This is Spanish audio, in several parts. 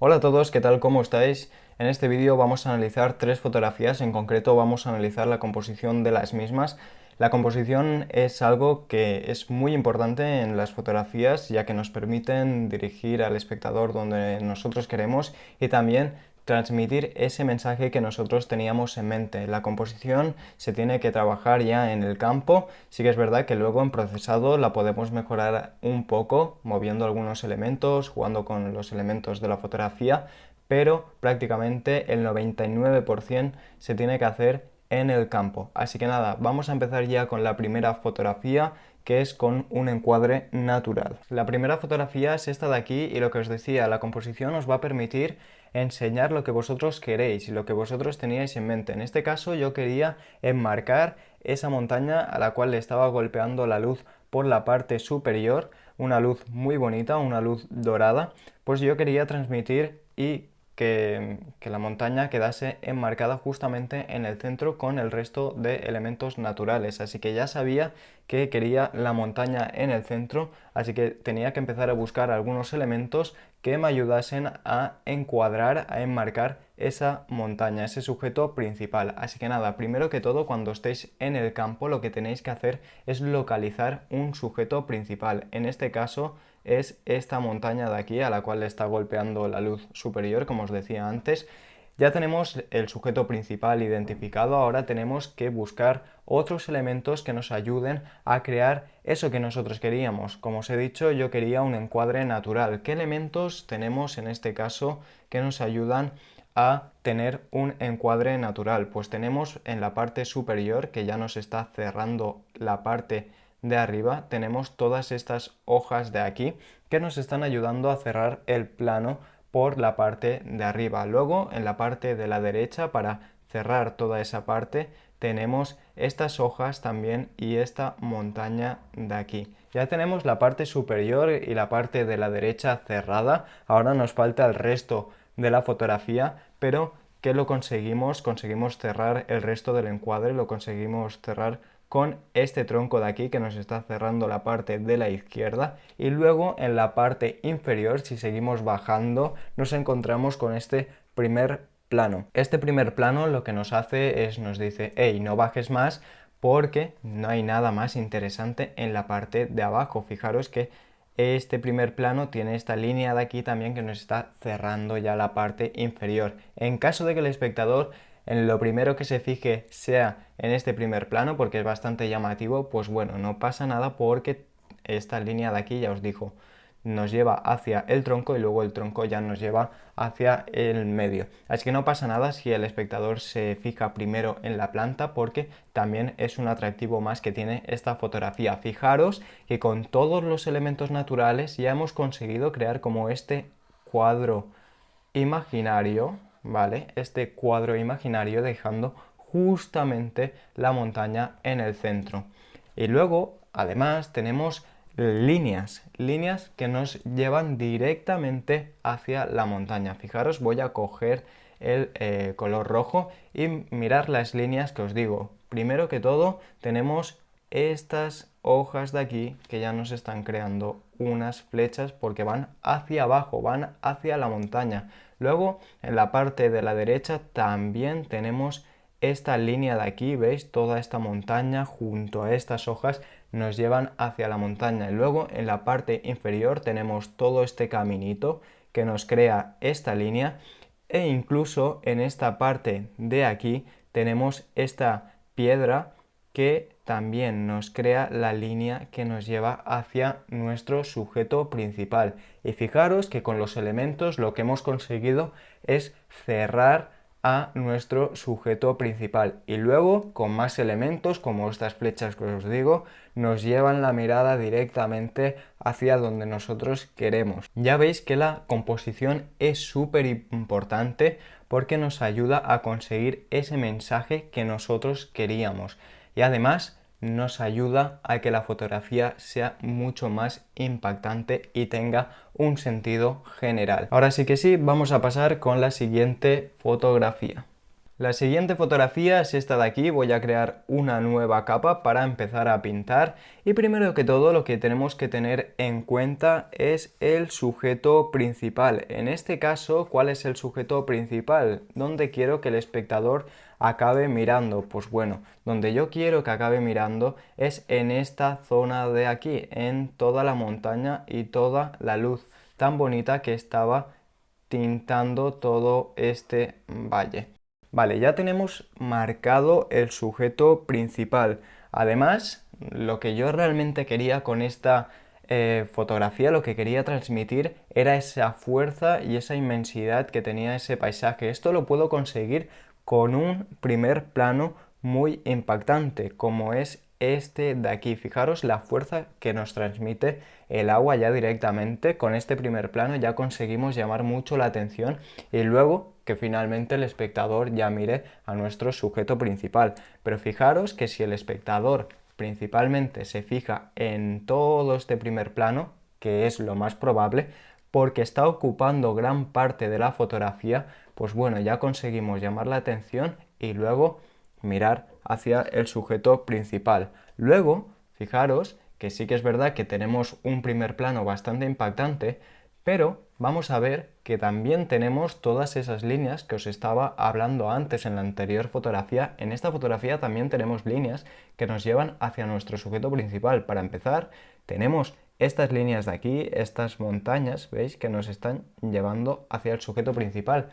Hola a todos, ¿qué tal? ¿Cómo estáis? En este vídeo vamos a analizar tres fotografías, en concreto vamos a analizar la composición de las mismas. La composición es algo que es muy importante en las fotografías, ya que nos permiten dirigir al espectador donde nosotros queremos y también transmitir ese mensaje que nosotros teníamos en mente. La composición se tiene que trabajar ya en el campo. Sí que es verdad que luego en procesado la podemos mejorar un poco, moviendo algunos elementos, jugando con los elementos de la fotografía, pero prácticamente el 99% se tiene que hacer en el campo. Así que nada, vamos a empezar ya con la primera fotografía, que es con un encuadre natural. La primera fotografía es esta de aquí y lo que os decía, la composición os va a permitir enseñar lo que vosotros queréis y lo que vosotros teníais en mente. En este caso yo quería enmarcar esa montaña a la cual le estaba golpeando la luz por la parte superior, una luz muy bonita, una luz dorada, pues yo quería transmitir y que la montaña quedase enmarcada justamente en el centro con el resto de elementos naturales. Así que ya sabía que quería la montaña en el centro, así que tenía que empezar a buscar algunos elementos que me ayudasen a encuadrar, a enmarcar esa montaña, ese sujeto principal. Así que nada, primero que todo, cuando estéis en el campo, lo que tenéis que hacer es localizar un sujeto principal. En este caso es esta montaña de aquí a la cual le está golpeando la luz superior, como os decía antes. Ya tenemos el sujeto principal identificado, ahora tenemos que buscar otros elementos que nos ayuden a crear eso que nosotros queríamos. Como os he dicho, yo quería un encuadre natural. ¿Qué elementos tenemos en este caso que nos ayudan a tener un encuadre natural? Pues tenemos en la parte superior, que ya nos está cerrando la parte de arriba, tenemos todas estas hojas de aquí que nos están ayudando a cerrar el plano por la parte de arriba. Luego en la parte de la derecha, para cerrar toda esa parte, tenemos estas hojas también y esta montaña de aquí. Ya tenemos la parte superior y la parte de la derecha cerrada. Ahora nos falta el resto de la fotografía, pero que lo conseguimos cerrar el resto del encuadre, lo conseguimos cerrar con este tronco de aquí que nos está cerrando la parte de la izquierda, y luego en la parte inferior, si seguimos bajando, nos encontramos con este primer plano. Este primer plano lo que nos hace es, nos dice, hey, no bajes más porque no hay nada más interesante en la parte de abajo. Fijaros que este primer plano tiene esta línea de aquí también que nos está cerrando ya la parte inferior. En caso de que el espectador en lo primero que se fije sea en este primer plano, porque es bastante llamativo, pues bueno, no pasa nada porque esta línea de aquí, ya os digo, nos lleva hacia el tronco y luego el tronco ya nos lleva hacia el medio. Así que no pasa nada si el espectador se fija primero en la planta, porque también es un atractivo más que tiene esta fotografía. Fijaros que con todos los elementos naturales ya hemos conseguido crear como este cuadro imaginario, ¿vale? Este cuadro imaginario dejando justamente la montaña en el centro. Y luego, además, tenemos líneas que nos llevan directamente hacia la montaña. Fijaros, voy a coger el color rojo y mirar las líneas que os digo. Primero que todo, tenemos estas hojas de aquí que ya nos están creando unas flechas porque van hacia abajo, van hacia la montaña. Luego en la parte de la derecha también tenemos esta línea de aquí, ¿veis? Toda esta montaña junto a estas hojas nos llevan hacia la montaña. Y luego en la parte inferior tenemos todo este caminito que nos crea esta línea, e incluso en esta parte de aquí tenemos esta piedra que también nos crea la línea que nos lleva hacia nuestro sujeto principal. Y fijaros que con los elementos lo que hemos conseguido es cerrar a nuestro sujeto principal, y luego con más elementos como estas flechas que os digo nos llevan la mirada directamente hacia donde nosotros queremos. Ya veis que la composición es súper importante porque nos ayuda a conseguir ese mensaje que nosotros queríamos, y además nos ayuda a que la fotografía sea mucho más impactante y tenga un sentido general. Ahora sí que sí, vamos a pasar con la siguiente fotografía. La siguiente fotografía es esta de aquí. Voy a crear una nueva capa para empezar a pintar, y primero que todo lo que tenemos que tener en cuenta es el sujeto principal. En este caso, ¿cuál es el sujeto principal? ¿Dónde quiero que el espectador acabe mirando? Pues bueno, donde yo quiero que acabe mirando es en esta zona de aquí, en toda la montaña y toda la luz tan bonita que estaba tintando todo este valle. Vale, ya tenemos marcado el sujeto principal. Además, lo que yo realmente quería con esta fotografía, lo que quería transmitir era esa fuerza y esa inmensidad que tenía ese paisaje. Esto lo puedo conseguir con un primer plano muy impactante, como es este de aquí. Fijaros la fuerza que nos transmite el agua ya directamente. Con este primer plano ya conseguimos llamar mucho la atención, y luego que finalmente el espectador ya mire a nuestro sujeto principal. Pero fijaros que si el espectador principalmente se fija en todo este primer plano, que es lo más probable, porque está ocupando gran parte de la fotografía, pues bueno, ya conseguimos llamar la atención y luego mirar hacia el sujeto principal. Luego, fijaros que sí que es verdad que tenemos un primer plano bastante impactante, pero vamos a ver que también tenemos todas esas líneas que os estaba hablando antes en la anterior fotografía. En esta fotografía también tenemos líneas que nos llevan hacia nuestro sujeto principal. Para empezar, tenemos estas líneas de aquí, estas montañas, ¿veis? Que nos están llevando hacia el sujeto principal,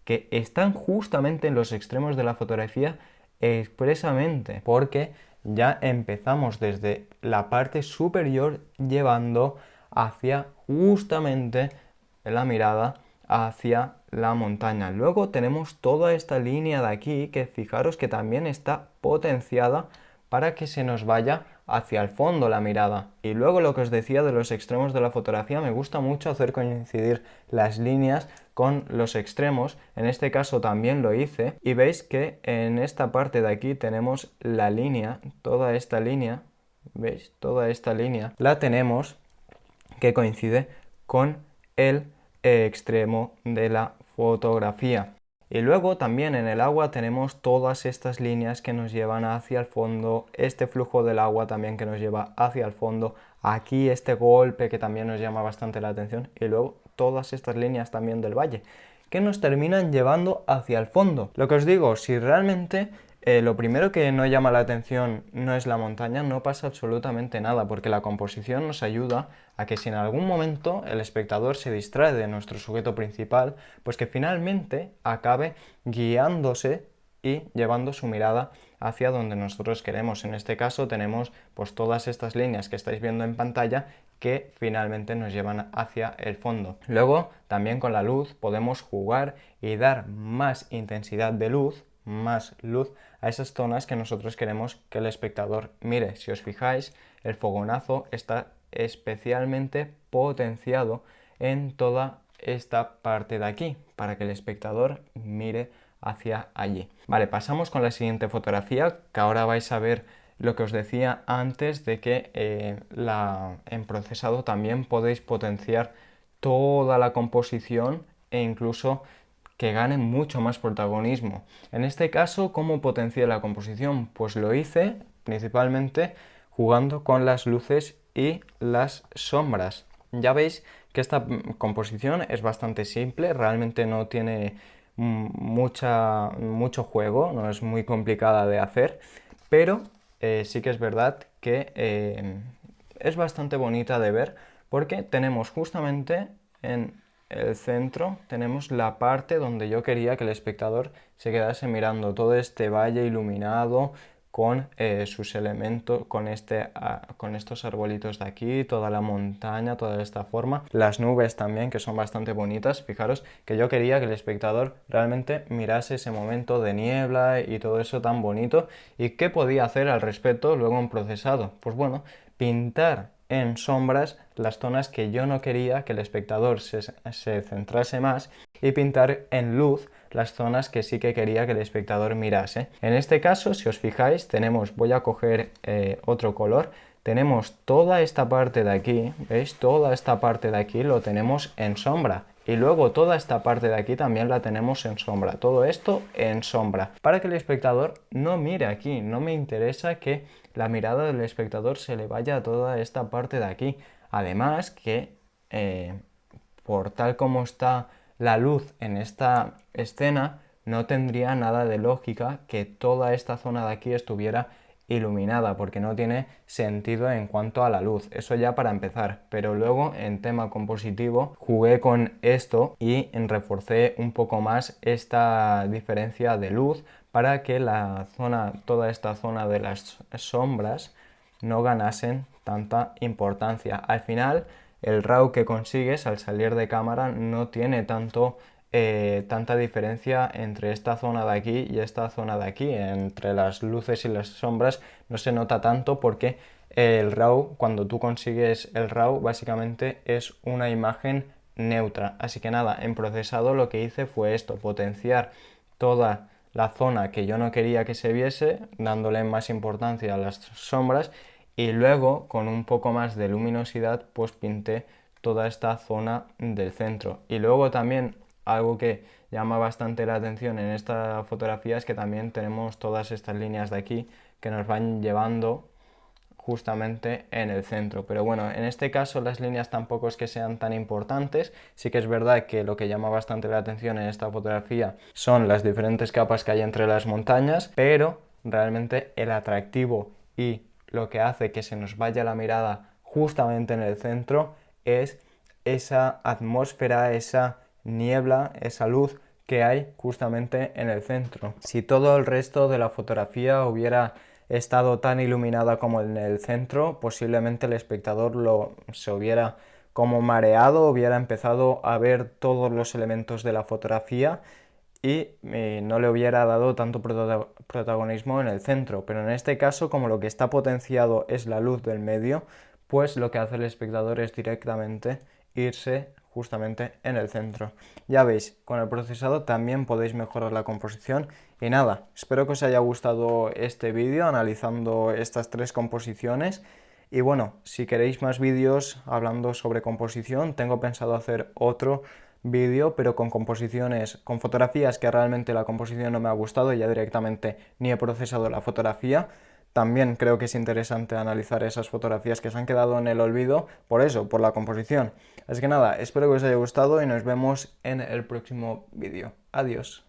que están justamente en los extremos de la fotografía expresamente, porque ya empezamos desde la parte superior llevando hacia justamente la mirada hacia la montaña. Luego tenemos toda esta línea de aquí que fijaros que también está potenciada para que se nos vaya hacia el fondo la mirada. Y luego lo que os decía de los extremos de la fotografía, me gusta mucho hacer coincidir las líneas con los extremos. En este caso también lo hice, y veis que en esta parte de aquí tenemos la línea, toda esta línea, ¿veis? Toda esta línea la tenemos que coincide con el extremo de la fotografía. Y luego también en el agua tenemos todas estas líneas que nos llevan hacia el fondo, este flujo del agua también que nos lleva hacia el fondo, aquí este golpe que también nos llama bastante la atención, y luego todas estas líneas también del valle que nos terminan llevando hacia el fondo. Lo que os digo, si realmente lo primero que no llama la atención no es la montaña, no pasa absolutamente nada, porque la composición nos ayuda a que si en algún momento el espectador se distrae de nuestro sujeto principal, pues que finalmente acabe guiándose y llevando su mirada hacia donde nosotros queremos. En este caso tenemos pues todas estas líneas que estáis viendo en pantalla que finalmente nos llevan hacia el fondo. Luego también con la luz podemos jugar y dar más intensidad de luz, más luz a esas zonas que nosotros queremos que el espectador mire. Si os fijáis, el fogonazo está especialmente potenciado en toda esta parte de aquí para que el espectador mire hacia allí. Vale, pasamos con la siguiente fotografía, que ahora vais a ver lo que os decía antes de que en procesado también podéis potenciar toda la composición e incluso que gane mucho más protagonismo. En este caso, ¿cómo potencié la composición? Pues lo hice principalmente jugando con las luces y las sombras. Ya veis que esta composición es bastante simple, realmente no tiene mucho juego, no es muy complicada de hacer, pero sí que es verdad que es bastante bonita de ver, porque tenemos justamente en el centro, tenemos la parte donde yo quería que el espectador se quedase mirando todo este valle iluminado con sus elementos, con estos arbolitos de aquí, toda la montaña, toda esta forma, las nubes también que son bastante bonitas. Fijaros que yo quería que el espectador realmente mirase ese momento de niebla y todo eso tan bonito. ¿Y qué podía hacer al respecto luego en procesado? Pues bueno, pintar en sombras las zonas que yo no quería que el espectador se centrase más, y pintar en luz las zonas que sí que quería que el espectador mirase. En este caso, si os fijáis, voy a coger otro color, tenemos toda esta parte de aquí, ¿veis? Toda esta parte de aquí lo tenemos en sombra, Y luego toda esta parte de aquí también la tenemos en sombra, todo esto en sombra, para que el espectador no mire aquí. No me interesa que la mirada del espectador se le vaya a toda esta parte de aquí. Además que por tal como está la luz en esta escena, no tendría nada de lógica que toda esta zona de aquí estuviera iluminada, porque no tiene sentido en cuanto a la luz. Eso ya para empezar, pero luego en tema compositivo jugué con esto y reforcé un poco más esta diferencia de luz para que toda esta zona de las sombras no ganasen tanta importancia. Al final, el RAW que consigues al salir de cámara no tiene tanta diferencia entre esta zona de aquí y esta zona de aquí. Entre las luces y las sombras no se nota tanto porque el RAW, cuando tú consigues el RAW, básicamente es una imagen neutra. Así que nada, en procesado lo que hice fue esto, potenciar toda la zona que yo no quería que se viese, dándole más importancia a las sombras, y luego con un poco más de luminosidad pues pinté toda esta zona del centro. Y luego también algo que llama bastante la atención en esta fotografía es que también tenemos todas estas líneas de aquí que nos van llevando justamente en el centro. Pero bueno, en este caso las líneas tampoco es que sean tan importantes. Sí que es verdad que lo que llama bastante la atención en esta fotografía son las diferentes capas que hay entre las montañas, pero realmente el atractivo y lo que hace que se nos vaya la mirada justamente en el centro es esa atmósfera, esa niebla, esa luz que hay justamente en el centro. Si todo el resto de la fotografía hubiera estado tan iluminada como en el centro, posiblemente el espectador se hubiera como mareado, hubiera empezado a ver todos los elementos de la fotografía y no le hubiera dado tanto protagonismo en el centro. Pero en este caso, como lo que está potenciado es la luz del medio, pues lo que hace el espectador es directamente irse justamente en el centro. Ya veis, con el procesado también podéis mejorar la composición. Y nada, espero que os haya gustado este vídeo analizando estas tres composiciones. Y bueno, si queréis más vídeos hablando sobre composición, tengo pensado hacer otro vídeo, pero con composiciones, con fotografías que realmente la composición no me ha gustado y ya directamente ni he procesado la fotografía. También creo que es interesante analizar esas fotografías que se han quedado en el olvido por eso, por la composición. Así que nada, espero que os haya gustado y nos vemos en el próximo vídeo. Adiós.